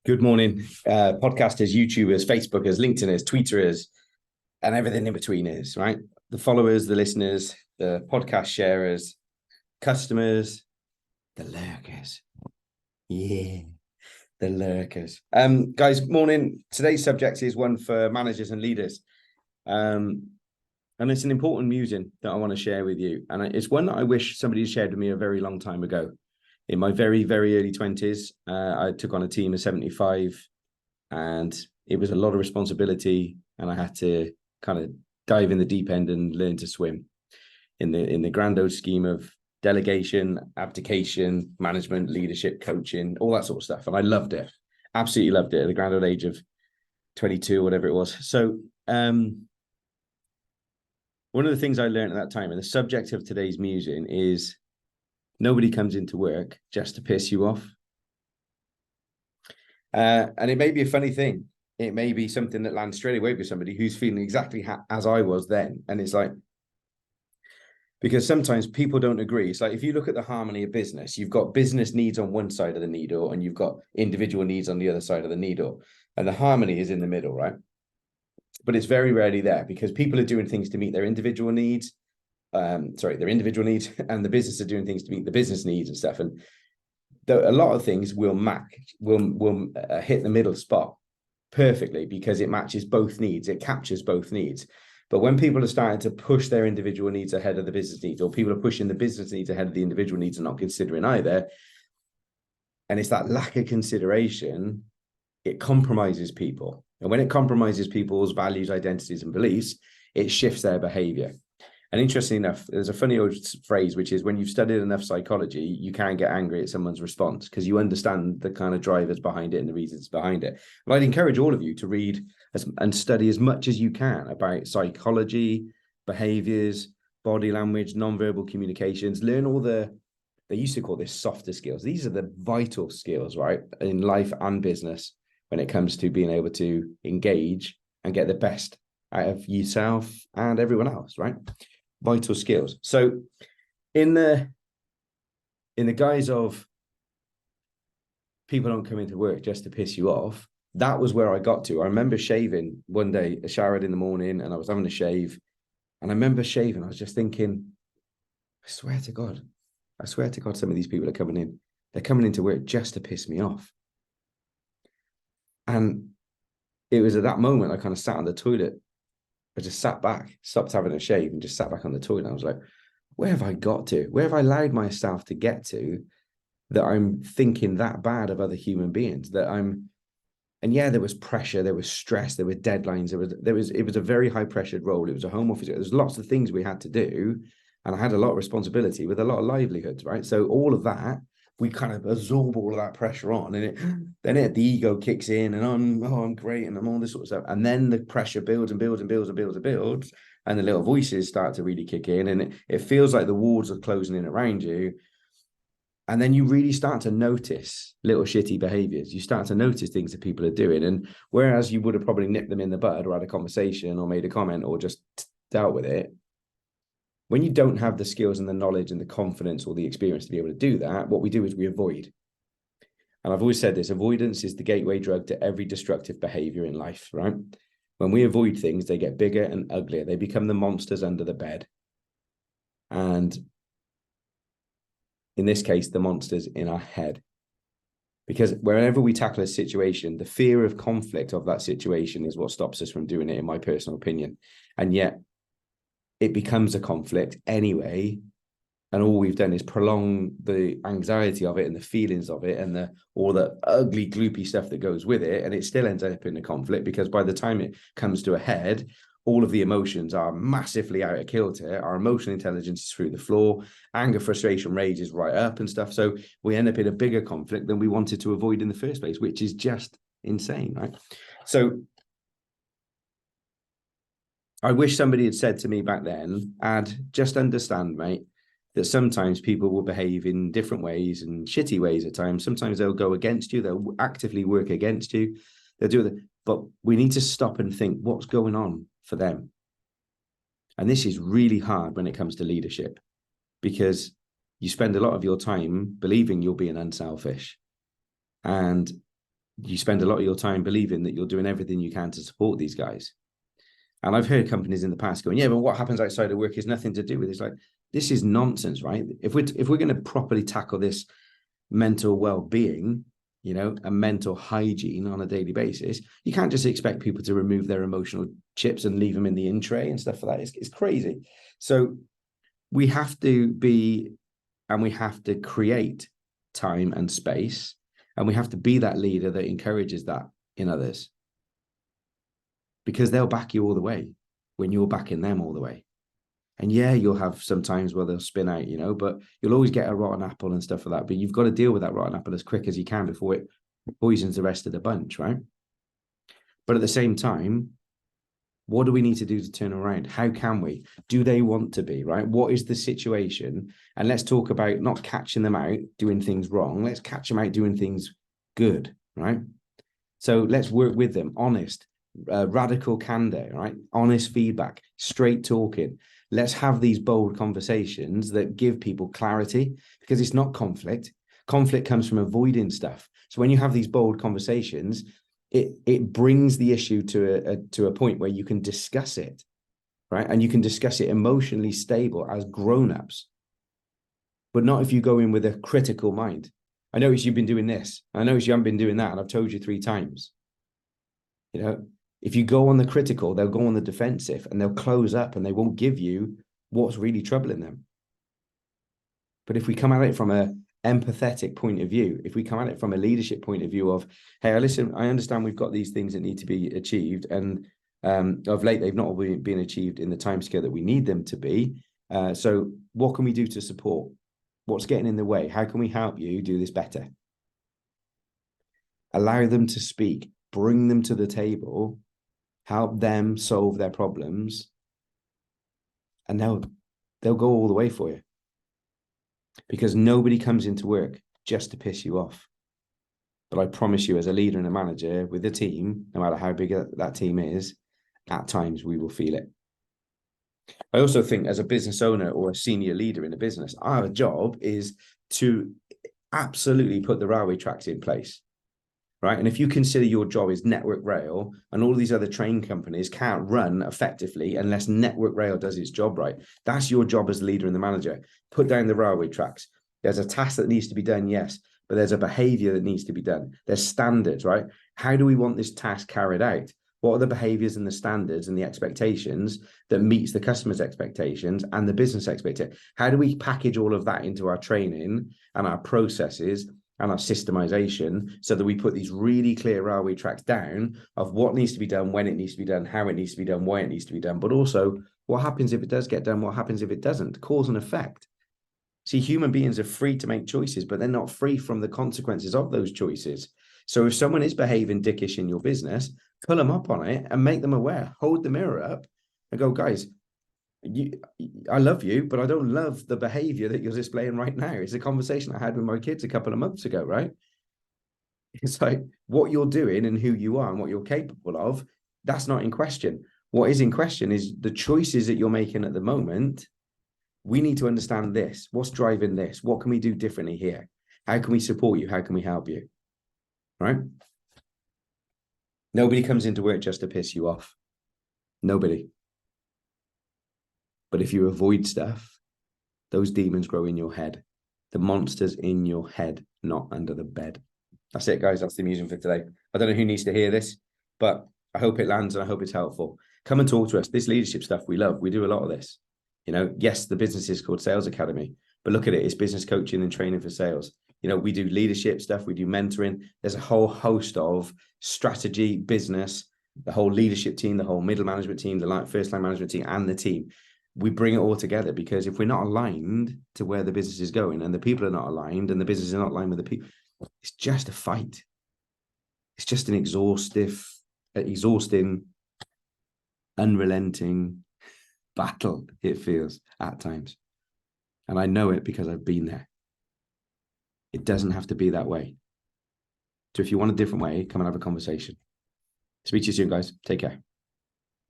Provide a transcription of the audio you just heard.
Good morning, podcasters, YouTubers, Facebookers, LinkedIners, Twitterers, and everything in between is, right? The followers, the listeners, the podcast sharers, customers, the lurkers. Yeah, the lurkers. Guys, morning. Today's subject is one for managers and leaders. And it's an important musing that I want to share with you. And it's one that I wish somebody had shared with me a very long time ago. In my very, very early 20s, I took on a team of 75, and it was a lot of responsibility, and I had to kind of dive in the deep end and learn to swim in the grand old scheme of delegation, abdication, management, leadership, coaching, all that sort of stuff. And I loved it, absolutely loved it at the grand old age of 22, whatever it was. So one of the things I learned at that time, and the subject of today's musing, is nobody comes into work just to piss you off. And it may be a funny thing. It may be something that lands straight away with somebody who's feeling exactly as I was then. And it's like, because sometimes people don't agree. It's like, if you look at the harmony of business, you've got business needs on one side of the needle and you've got individual needs on the other side of the needle. And the harmony is in the middle, right? But it's very rarely there because people are doing things to meet their individual needs. Their individual needs, and the business are doing things to meet the business needs and stuff. And a lot of things will hit the middle spot perfectly because it matches both needs. It captures both needs. But when people are starting to push their individual needs ahead of the business needs, or people are pushing the business needs ahead of the individual needs and not considering either, and it's that lack of consideration, it compromises people. And when it compromises people's values, identities, and beliefs, it shifts their behavior. And interestingly enough, there's a funny old phrase, which is when you've studied enough psychology, you can't get angry at someone's response because you understand the kind of drivers behind it and the reasons behind it. But I'd encourage all of you to read and study as much as you can about psychology, behaviors, body language, nonverbal communications. Learn all they used to call this softer skills. These are the vital skills, right, in life and business when it comes to being able to engage and get the best out of yourself and everyone else, right? Vital skills. So in the guise of people don't come into work just to piss you off, that was where I got to. I remember shaving one day. I showered in the morning and I was having a shave, and I remember shaving. I was just thinking, I swear to God, some of these people are coming in. They're coming into work just to piss me off. And it was at that moment I kind of sat on the toilet. I just sat back, stopped having a shave, and just sat back on the toilet. I was like, where have I got to? Where have I allowed myself to get to that I'm thinking that bad of other human beings? And yeah, there was pressure, there was stress, there were deadlines, it was a very high pressured role. It was a home office. There's lots of things we had to do. And I had a lot of responsibility with a lot of livelihoods, right? So all of that, we kind of absorb all of that pressure on, and then the ego kicks in, and I'm great, and I'm all this sort of stuff. And then the pressure builds and builds and builds and builds and builds, and the little voices start to really kick in, and it feels like the walls are closing in around you. And then you really start to notice little shitty behaviors. You start to notice things that people are doing. And whereas you would have probably nipped them in the bud or had a conversation or made a comment or just dealt with it, when you don't have the skills and the knowledge and the confidence or the experience to be able to do that, what we do is we avoid. And I've always said this, avoidance is the gateway drug to every destructive behavior in life, right? When we avoid things, they get bigger and uglier. They become the monsters under the bed. And in this case, the monsters in our head. Because whenever we tackle a situation, the fear of conflict of that situation is what stops us from doing it, in my personal opinion. And yet it becomes a conflict anyway. And all we've done is prolong the anxiety of it and the feelings of it and all the ugly, gloopy stuff that goes with it. And it still ends up in a conflict because by the time it comes to a head, all of the emotions are massively out of kilter. Our emotional intelligence is through the floor. Anger, frustration, rage is right up and stuff. So we end up in a bigger conflict than we wanted to avoid in the first place, which is just insane, right? So I wish somebody had said to me back then, just understand, mate, that sometimes people will behave in different ways and shitty ways at times. Sometimes they'll go against you. They'll actively work against you. They'll do it. But we need to stop and think what's going on for them. And this is really hard when it comes to leadership because you spend a lot of your time believing you're being unselfish. And you spend a lot of your time believing that you're doing everything you can to support these guys. And I've heard companies in the past going, yeah, but what happens outside of work is nothing to do with it. It's like, this is nonsense, right? If we're going to properly tackle this mental well-being, you know, and mental hygiene on a daily basis, you can't just expect people to remove their emotional chips and leave them in the in tray and stuff like that. It's crazy. So we have to be, and we have to create time and space, and we have to be that leader that encourages that in others, because they'll back you all the way when you're backing them all the way. And yeah, you'll have some times where they'll spin out, you know, but you'll always get a rotten apple and stuff like that. But you've got to deal with that rotten apple as quick as you can before it poisons the rest of the bunch, right? But at the same time, what do we need to do to turn around? How can we? Do they want to be, right? What is the situation? And let's talk about not catching them out doing things wrong. Let's catch them out doing things good, right? So let's work with them, honest, radical candor, right? Honest feedback, straight talking. Let's have these bold conversations that give people clarity, because it's not conflict. Conflict comes from avoiding stuff. So when you have these bold conversations, it brings the issue to a point where you can discuss it, right? And you can discuss it emotionally stable as grown-ups, but not if you go in with a critical mind. I notice you've been doing this. I notice you haven't been doing that. And I've told you 3 times. You know, if you go on the critical, they'll go on the defensive and they'll close up and they won't give you what's really troubling them. But if we come at it from a empathetic point of view, if we come at it from a leadership point of view of, hey, listen, I understand we've got these things that need to be achieved, and of late they've not been achieved in the timescale that we need them to be. So what can we do to support? What's getting in the way? How can we help you do this better? Allow them to speak, bring them to the table, help them solve their problems, and they'll go all the way for you. Because nobody comes into work just to piss you off. But I promise you, as a leader and a manager with a team, no matter how big that team is, at times we will feel it. I also think as a business owner or a senior leader in a business, our job is to absolutely put the railway tracks in place, right? And if you consider your job is Network Rail, and all these other train companies can't run effectively unless Network Rail does its job right, that's your job as the leader and the manager. Put down the railway tracks. There's a task that needs to be done, yes, but there's a behavior that needs to be done. There's standards, right? How do we want this task carried out? What are the behaviors and the standards and the expectations that meets the customer's expectations and the business expectation? How do we package all of that into our training and our processes and our systemization, so that we put these really clear railway tracks down of what needs to be done, when it needs to be done, how it needs to be done, why it needs to be done, but also what happens if it does get done, what happens if it doesn't, cause and effect. See, human beings are free to make choices, but they're not free from the consequences of those choices. So if someone is behaving dickish in your business, pull them up on it and make them aware. Hold the mirror up and go, guys, I love you, but I don't love the behavior that you're displaying right now. It's a conversation I had with my kids a couple of months ago, right? It's like what you're doing and who you are and what you're capable of, that's not in question. What is in question is the choices that you're making at the moment. We need to understand this. What's driving this? What can we do differently here? How can we support you? How can we help you? Right? Nobody comes into work just to piss you off. Nobody. But if you avoid stuff, those demons grow in your head. The monster's in your head, not under the bed. That's it, guys. That's the music for today. I don't know who needs to hear this, but I hope it lands and I hope it's helpful. Come and talk to us. This leadership stuff we love. We do a lot of this. You know, yes, the business is called Sales Academy, but look at it. It's business coaching and training for sales. You know, we do leadership stuff. We do mentoring. There's a whole host of strategy, business, the whole leadership team, the whole middle management team, the first line management team, and the team. We bring it all together, because if we're not aligned to where the business is going, and the people are not aligned, and the business is not aligned with the people, it's just a fight. It's just an exhausting, unrelenting battle, it feels at times. And I know it because I've been there. It doesn't have to be that way. So if you want a different way, come and have a conversation. Speak to you soon, guys. Take care.